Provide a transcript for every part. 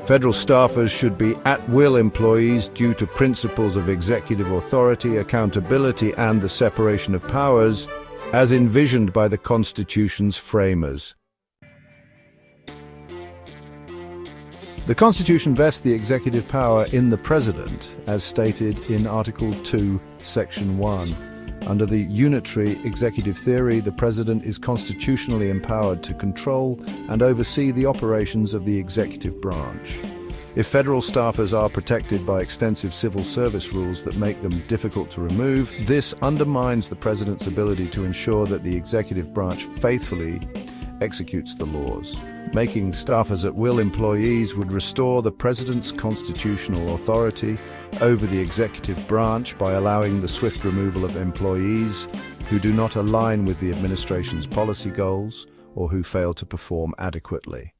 Federal staffers should be at-will employees due to principles of executive authority, accountability, and the separation of powers, as envisioned by the Constitution's framers. The Constitution vests the executive power in the President, as stated in Article 2, Section 1. Under the unitary executive theory, the President is constitutionally empowered to control and oversee the operations of the executive branch. If federal staffers are protected by extensive civil service rules that make them difficult to remove, this undermines the President's ability to ensure that the executive branch faithfully executes the laws. Making staffers at-will employees would restore the President's constitutional authority over the executive branch by allowing the swift removal of employees who do not align with the administration's policy goals or who fail to perform adequately.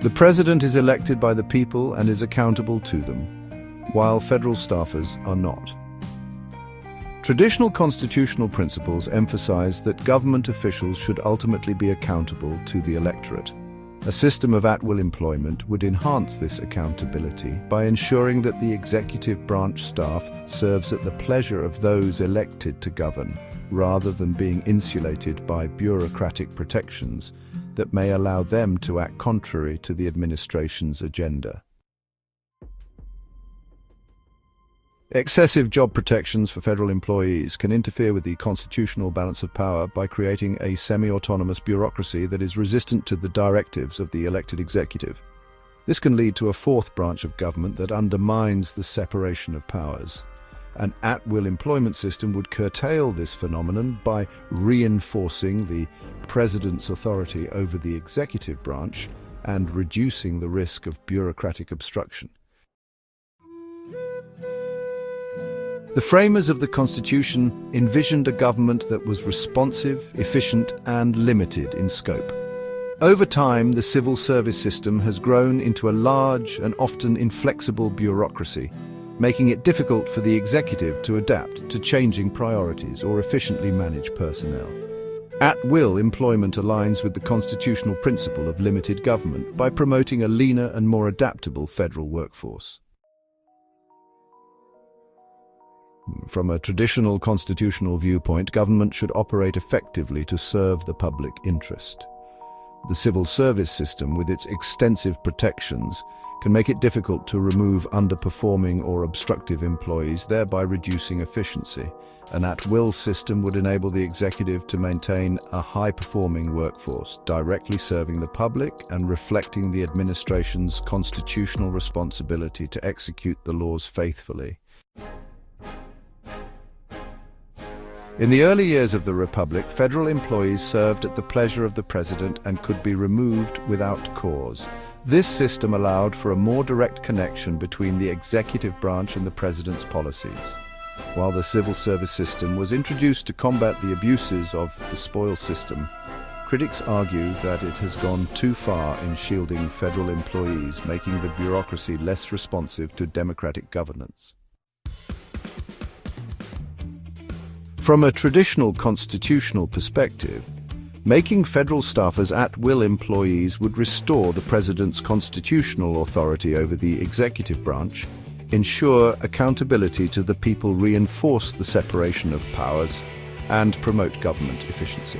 The President is elected by the people and is accountable to them, while federal staffers are not. Traditional constitutional principles emphasize that government officials should ultimately be accountable to the electorate. A system of at-will employment would enhance this accountability by ensuring that the executive branch staff serves at the pleasure of those elected to govern, rather than being insulated by bureaucratic protections that may allow them to act contrary to the administration's agenda. Excessive job protections for federal employees can interfere with the constitutional balance of power by creating a semi-autonomous bureaucracy that is resistant to the directives of the elected executive. This can lead to a fourth branch of government that undermines the separation of powers. An at-will employment system would curtail this phenomenon by reinforcing the President's authority over the executive branch and reducing the risk of bureaucratic obstruction. The framers of the Constitution envisioned a government that was responsive, efficient, and limited in scope. Over time, the civil service system has grown into a large and often inflexible bureaucracy, making it difficult for the executive to adapt to changing priorities or efficiently manage personnel. At-will employment aligns with the constitutional principle of limited government by promoting a leaner and more adaptable federal workforce. From a traditional constitutional viewpoint, government should operate effectively to serve the public interest. The civil service system, with its extensive protections, can make it difficult to remove underperforming or obstructive employees, thereby reducing efficiency. An at-will system would enable the executive to maintain a high-performing workforce, directly serving the public and reflecting the administration's constitutional responsibility to execute the laws faithfully. In the early years of the Republic, federal employees served at the pleasure of the President and could be removed without cause. This system allowed for a more direct connection between the executive branch and the President's policies. While the civil service system was introduced to combat the abuses of the spoils system, critics argue that it has gone too far in shielding federal employees, making the bureaucracy less responsive to democratic governance. From a traditional constitutional perspective, making federal staffers at-will employees would restore the President's constitutional authority over the executive branch, ensure accountability to the people, reinforce the separation of powers, and promote government efficiency.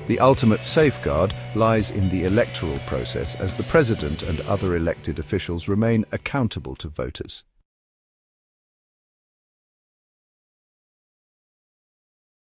The ultimate safeguard lies in the electoral process, as the President and other elected officials remain accountable to voters.